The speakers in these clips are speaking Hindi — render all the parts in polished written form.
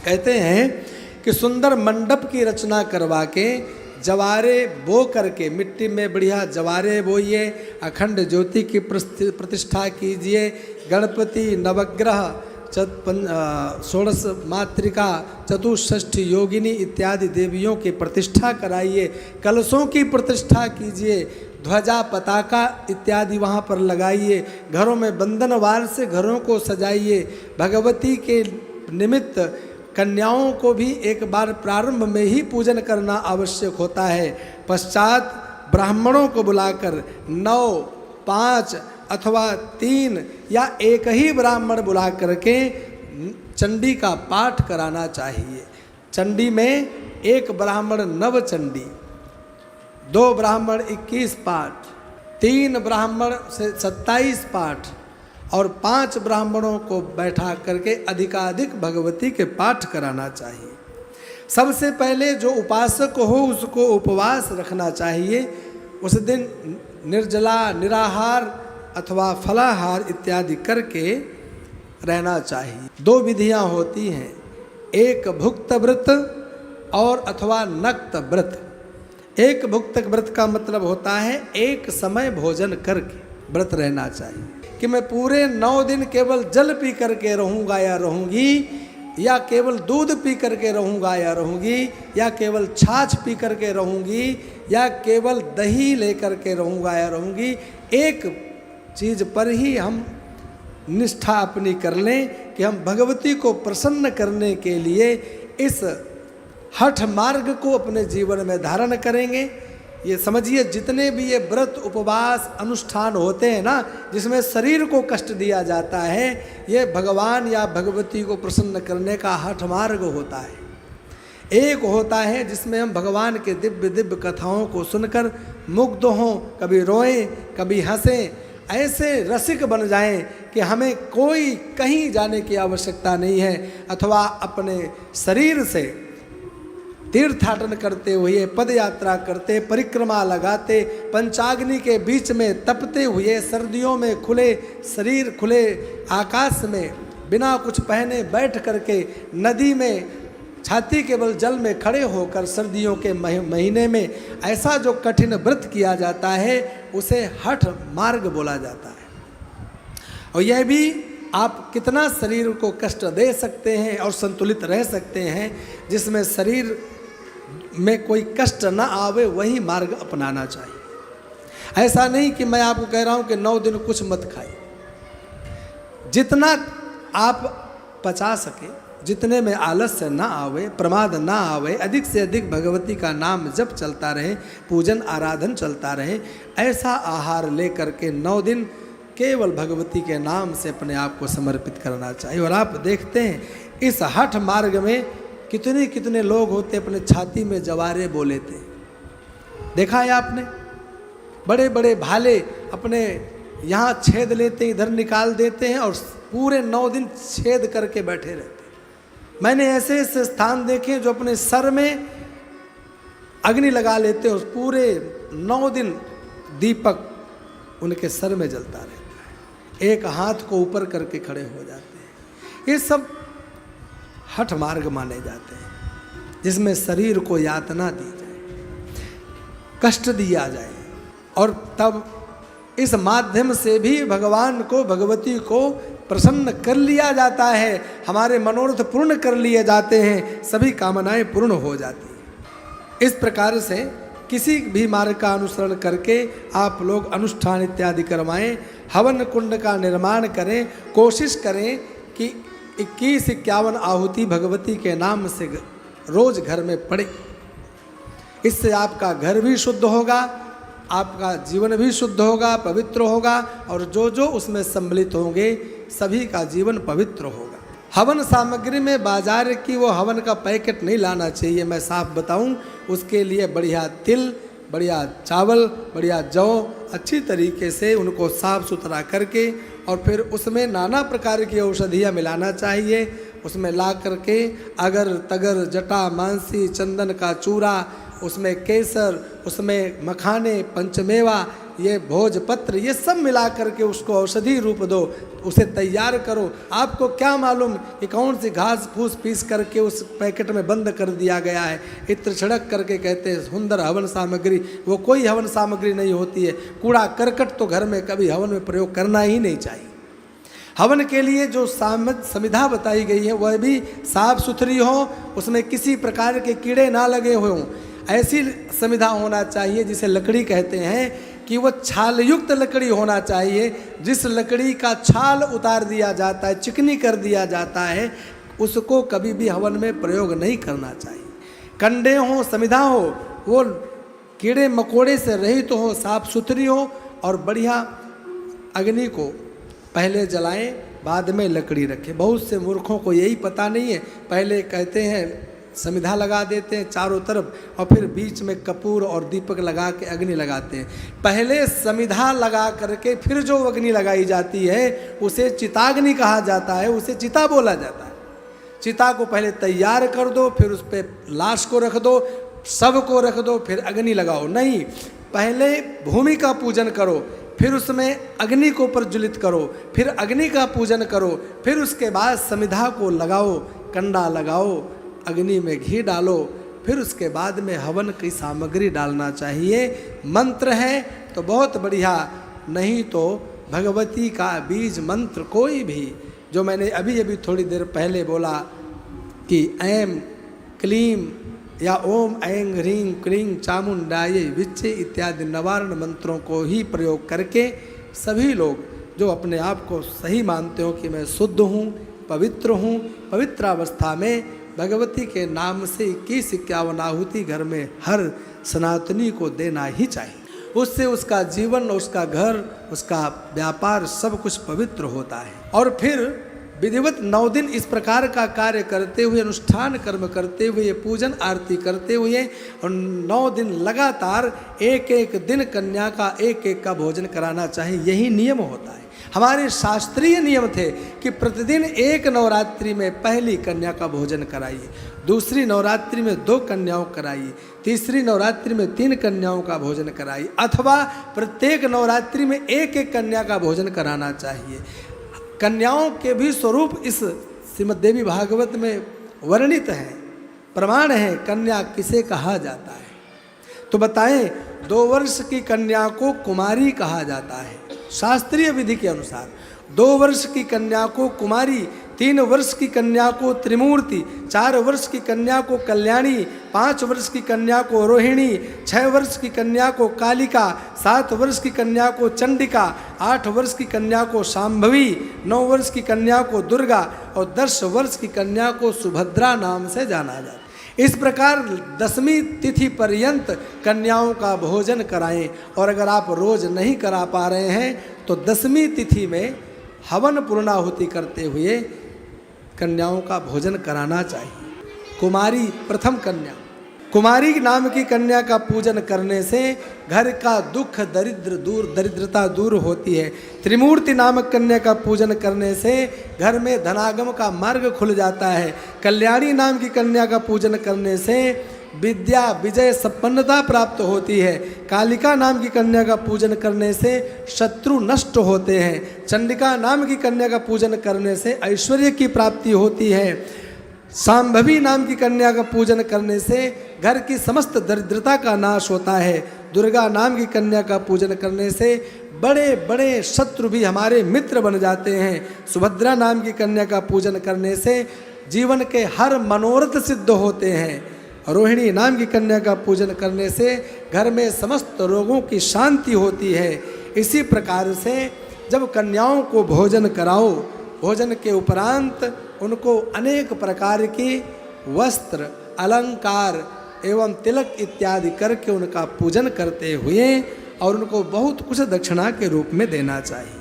कहते हैं कि सुंदर मंडप की रचना करवा के जवारे बो करके, मिट्टी में बढ़िया जवारे बोइए, अखंड ज्योति की प्रतिष्ठा कीजिए, गणपति नवग्रह 16 मातृका चतुष्षष्ठी योगिनी इत्यादि देवियों की प्रतिष्ठा कराइए, कलशों की प्रतिष्ठा कीजिए, ध्वजा पताका इत्यादि वहाँ पर लगाइए, घरों में बंधनवार से घरों को सजाइए। भगवती के निमित्त कन्याओं को भी एक बार प्रारंभ में ही पूजन करना आवश्यक होता है। पश्चात ब्राह्मणों को बुलाकर 9, 5 अथवा 3 या एक ही ब्राह्मण बुला करके चंडी का पाठ कराना चाहिए। चंडी में एक ब्राह्मण नवचंडी, 2 ब्राह्मण 21 पाठ, 3 ब्राह्मण से 27 पाठ और 5 ब्राह्मणों को बैठा करके अधिकाधिक भगवती के पाठ कराना चाहिए। सबसे पहले जो उपासक हो उसको उपवास रखना चाहिए। उस दिन निर्जला, निराहार अथवा फलाहार इत्यादि करके रहना चाहिए। 2 विधियां होती हैं, एक भुक्त व्रत और अथवा नक्त व्रत। एक भुक्त व्रत का मतलब होता है एक समय भोजन करके व्रत रहना चाहिए कि मैं पूरे 9 दिन केवल जल पी करके रहूँगा या रहूँगी, या केवल दूध पी करके रहूँगा या रहूँगी, या केवल छाछ पी करके रहूँगी, या केवल दही ले करके रहूँगा या रहूँगी। एक चीज़ पर ही हम निष्ठा अपनी कर लें कि हम भगवती को प्रसन्न करने के लिए इस हठ मार्ग को अपने जीवन में धारण करेंगे। ये समझिए जितने भी ये व्रत उपवास अनुष्ठान होते हैं ना, जिसमें शरीर को कष्ट दिया जाता है, ये भगवान या भगवती को प्रसन्न करने का हठ मार्ग होता है। एक होता है जिसमें हम भगवान के दिव्य दिव्य कथाओं को सुनकर मुग्ध हों, कभी रोएं, कभी हंसें, ऐसे रसिक बन जाएं कि हमें कोई कहीं जाने की आवश्यकता नहीं है, अथवा अपने शरीर से तीर्थाटन करते हुए, पद यात्रा करते, परिक्रमा लगाते, पंचाग्नि के बीच में तपते हुए, सर्दियों में खुले शरीर, खुले आकाश में बिना कुछ पहने बैठ करके, नदी में छाती केवल जल में खड़े होकर सर्दियों के महीने में ऐसा जो कठिन व्रत किया जाता है उसे हठ मार्ग बोला जाता है। और यह भी आप कितना शरीर को कष्ट दे सकते हैं और संतुलित रह सकते हैं, जिसमें शरीर में कोई कष्ट ना आवे, वही मार्ग अपनाना चाहिए। ऐसा नहीं कि मैं आपको कह रहा हूँ कि 9 दिन कुछ मत खाइए, जितना आप पचा सके, जितने में आलस्य ना आवे, प्रमाद ना आवे, अधिक से अधिक भगवती का नाम जप चलता रहे, पूजन आराधन चलता रहे, ऐसा आहार ले करके 9 दिन केवल भगवती के नाम से अपने आप को समर्पित करना चाहिए। और आप देखते हैं इस हठ मार्ग में कितने कितने लोग होते अपने छाती में जवारे बो लेते हैं। देखा है आपने, बड़े बड़े भाले अपने यहाँ छेद लेते हैं, इधर निकाल देते हैं और पूरे 9 दिन छेद करके बैठे रहते हैं। मैंने ऐसे ऐसे स्थान देखे जो अपने सर में अग्नि लगा लेते हैं, उस पूरे 9 दिन दीपक उनके सर में जलता रहता है, एक हाथ को ऊपर करके खड़े हो जाते हैं। ये सब हठ मार्ग माने जाते हैं, जिसमें शरीर को यातना दी जाए, कष्ट दिया जाए, और तब इस माध्यम से भी भगवान को, भगवती को प्रसन्न कर लिया जाता है, हमारे मनोरथ पूर्ण कर लिए जाते हैं, सभी कामनाएं पूर्ण हो जाती हैं। इस प्रकार से किसी भी मार्ग का अनुसरण करके आप लोग अनुष्ठान इत्यादि करवाएं, हवन कुंड का निर्माण करें, कोशिश करें कि 21-51 आहुति भगवती के नाम से रोज घर में पड़े। इससे आपका घर भी शुद्ध होगा, आपका जीवन भी शुद्ध होगा, पवित्र होगा, और जो जो उसमें सम्मिलित होंगे सभी का जीवन पवित्र होगा। हवन सामग्री में बाजार की वो हवन का पैकेट नहीं लाना चाहिए, मैं साफ बताऊं। उसके लिए बढ़िया तिल, बढ़िया चावल, बढ़िया जौ, अच्छी तरीके से उनको साफ सुथरा करके और फिर उसमें नाना प्रकार की औषधियाँ मिलाना चाहिए। उसमें ला करके अगर तगर, जटा, मानसी, चंदन का चूरा, उसमें केसर, उसमें मखाने, पंचमेवा, ये भोजपत्र, ये सब मिला करके उसको औषधि रूप दो, उसे तैयार करो। आपको क्या मालूम कि कौन सी घास फूस पीस करके उस पैकेट में बंद कर दिया गया है। इत्र छिड़क करके कहते हैं सुंदर हवन सामग्री, वो कोई हवन सामग्री नहीं होती है। कूड़ा करकट तो घर में कभी हवन में प्रयोग करना ही नहीं चाहिए। हवन के लिए जो संविधा बताई गई है वह भी साफ सुथरी हो, उसमें किसी प्रकार के कीड़े ना लगे हों। ऐसी संविधा होना चाहिए जिसे लकड़ी कहते हैं कि वो छाल युक्त लकड़ी होना चाहिए। जिस लकड़ी का छाल उतार दिया जाता है, चिकनी कर दिया जाता है, उसको कभी भी हवन में प्रयोग नहीं करना चाहिए। कंडे हो, संविधा हो, वो कीड़े मकोड़े से रहित हो, साफ सुथरी हो और बढ़िया अग्नि को पहले जलाएं, बाद में लकड़ी रखें। बहुत से मूर्खों को यही पता नहीं है, पहले कहते हैं समिधा लगा देते हैं चारों तरफ और फिर बीच में कपूर और दीपक लगा के अग्नि लगाते हैं। पहले समिधा लगा करके फिर जो अग्नि लगाई जाती है उसे चिताग्नि कहा जाता है, उसे चिता बोला जाता है। चिता को पहले तैयार कर दो, फिर उस पर लाश को रख दो, शव को रख दो, फिर अग्नि लगाओ। नहीं, पहले भूमि का पूजन करो, फिर उसमें अग्नि को प्रज्वलित करो, फिर अग्नि का पूजन करो, फिर उसके बाद समिधा को लगाओ, कंडा लगाओ, अग्नि में घी डालो, फिर उसके बाद में हवन की सामग्री डालना चाहिए। मंत्र है तो बहुत बढ़िया, नहीं तो भगवती का बीज मंत्र कोई भी, जो मैंने अभी थोड़ी देर पहले बोला कि ऐम क्लीम या ओम ऐं ह्रीं क्लीं चामुंडायै विच्चे इत्यादि निवारण मंत्रों को ही प्रयोग करके सभी लोग जो अपने आप को सही मानते हो कि मैं शुद्ध हूँ, पवित्र अवस्था में भगवती के नाम से 21-51 आहुति घर में हर सनातनी को देना ही चाहिए। उससे उसका जीवन, उसका घर, उसका व्यापार सब कुछ पवित्र होता है। और फिर विधिवत 9 दिन इस प्रकार का कार्य करते हुए, अनुष्ठान कर्म करते हुए, पूजन आरती करते हुए और 9 दिन लगातार एक एक दिन कन्या का एक एक का भोजन कराना चाहिए। यही नियम होता है। हमारे शास्त्रीय नियम थे कि प्रतिदिन एक नवरात्रि में पहली कन्या का भोजन कराइए, दूसरी नवरात्रि में 2 कन्याओं कराइए, तीसरी नवरात्रि में 3 कन्याओं का भोजन कराइए, अथवा प्रत्येक नवरात्रि में एक एक कन्या का भोजन कराना चाहिए। कन्याओं के भी स्वरूप इस श्रीमद्देवी भागवत में वर्णित हैं, प्रमाण है कन्या किसे कहा जाता है। तो बताएं, 2 वर्ष की कन्या को कुमारी कहा जाता है शास्त्रीय विधि के अनुसार, 2 वर्ष की कन्या को कुमारी, 3 वर्ष की कन्या को त्रिमूर्ति, 4 वर्ष की कन्या को कल्याणी, 5 वर्ष की कन्या को रोहिणी, 6 वर्ष की कन्या को कालिका, 7 वर्ष की कन्या को चंडिका, 8 वर्ष की कन्या को शांभवी, 9 वर्ष की कन्या को दुर्गा और 10 वर्ष की कन्या को सुभद्रा नाम से जाना जाता है। इस प्रकार 10वीं तिथि पर्यंत कन्याओं का भोजन कराएं। और अगर आप रोज नहीं करा पा रहे हैं तो 10वीं तिथि में हवन पूर्णाहुति करते हुए कन्याओं का भोजन कराना चाहिए। कुमारी प्रथम कन्या, कुमारी नाम की कन्या का पूजन करने से घर का दुख दरिद्रता दूर होती है। त्रिमूर्ति नामक कन्या का पूजन करने से घर में धनागम का मार्ग खुल जाता है। कल्याणी नाम की कन्या का पूजन करने से विद्या विजय संपन्नता प्राप्त होती है। कालिका नाम की कन्या का पूजन करने से शत्रु नष्ट होते हैं। चंडिका नाम की कन्या का पूजन करने से ऐश्वर्य की प्राप्ति होती है। शांभवी नाम की कन्या का पूजन करने से घर की समस्त दरिद्रता का नाश होता है। दुर्गा नाम की कन्या का पूजन करने से बड़े बड़े शत्रु भी हमारे मित्र बन जाते हैं। सुभद्रा नाम की कन्या का पूजन करने से जीवन के हर मनोरथ सिद्ध होते हैं। रोहिणी नाम की कन्या का पूजन करने से घर में समस्त रोगों की शांति होती है। इसी प्रकार से जब कन्याओं को भोजन कराओ, भोजन के उपरांत उनको अनेक प्रकार की वस्त्र, अलंकार एवं तिलक इत्यादि करके उनका पूजन करते हुए और उनको बहुत कुछ दक्षिणा के रूप में देना चाहिए।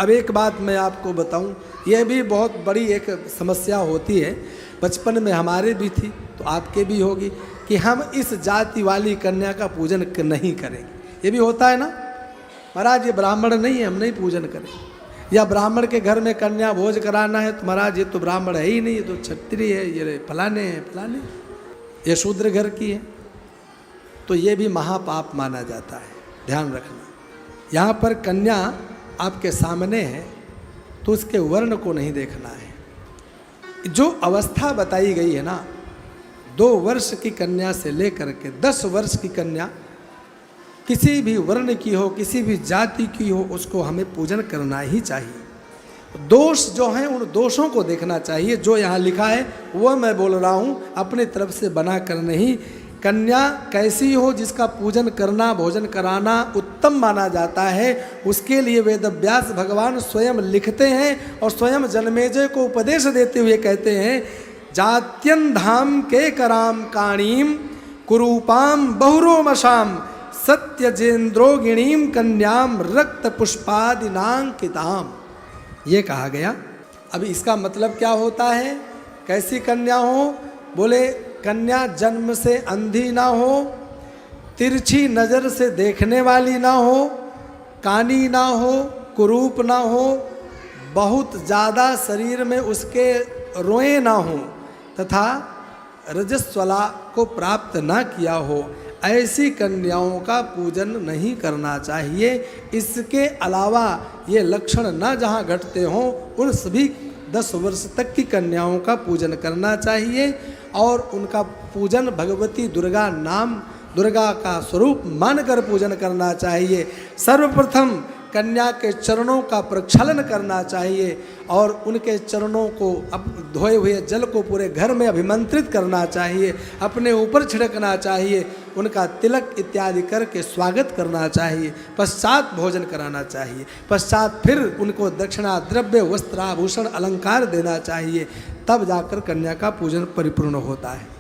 अब एक बात मैं आपको बताऊं, यह भी बहुत बड़ी एक समस्या होती है, बचपन में हमारे भी थी तो आपके भी होगी, कि हम इस जाति वाली कन्या का पूजन नहीं करेंगे। ये भी होता है ना, महाराज ये ब्राह्मण नहीं है, हम नहीं पूजन करेंगे। या ब्राह्मण के घर में कन्या भोज कराना है तो महाराज ये तो ब्राह्मण है ही नहीं, ये तो क्षत्रिय है, ये फलाने हैं फलाने, ये शूद्र घर की है। तो ये भी महापाप माना जाता है, ध्यान रखना। यहाँ पर कन्या आपके सामने है तो उसके वर्ण को नहीं देखना है। जो अवस्था बताई गई है ना, 2 वर्ष की कन्या से लेकर के 10 वर्ष की कन्या किसी भी वर्ण की हो, किसी भी जाति की हो, उसको हमें पूजन करना ही चाहिए। दोष जो हैं उन दोषों को देखना चाहिए। जो यहाँ लिखा है वह मैं बोल रहा हूँ, अपनी तरफ से बना कर नहीं। कन्या कैसी हो जिसका पूजन करना, भोजन कराना उत्तम माना जाता है, उसके लिए वेदव्यास भगवान स्वयं लिखते हैं और स्वयं जनमेजय को उपदेश देते हुए कहते हैं, जात्यन धाम के कराम काणीम कुरूपाम बहुरोमशाम सत्यजेन्द्रोगिणीम कन्याम रक्त पुष्पादिनांकिताम। ये कहा गया। अब इसका मतलब क्या होता है? कैसी कन्या हो? बोले कन्या जन्म से अंधी ना हो, तिरछी नज़र से देखने वाली ना हो, कानी ना हो, कुरूप ना हो, बहुत ज़्यादा शरीर में उसके रोए ना हो तथा रजस्वला को प्राप्त ना किया हो, ऐसी कन्याओं का पूजन नहीं करना चाहिए। इसके अलावा ये लक्षण न जहाँ घटते हों उन सभी 10 वर्ष तक की कन्याओं का पूजन करना चाहिए और उनका पूजन भगवती दुर्गा नाम, दुर्गा का स्वरूप मानकर पूजन करना चाहिए। सर्वप्रथम कन्या के चरणों का प्रक्षालन करना चाहिए और उनके चरणों को अब धोए हुए जल को पूरे घर में अभिमंत्रित करना चाहिए, अपने ऊपर छिड़कना चाहिए, उनका तिलक इत्यादि करके स्वागत करना चाहिए, पश्चात भोजन कराना चाहिए, पश्चात फिर उनको दक्षिणा द्रव्य वस्त्राभूषण अलंकार देना चाहिए, तब जाकर कन्या का पूजन परिपूर्ण होता है।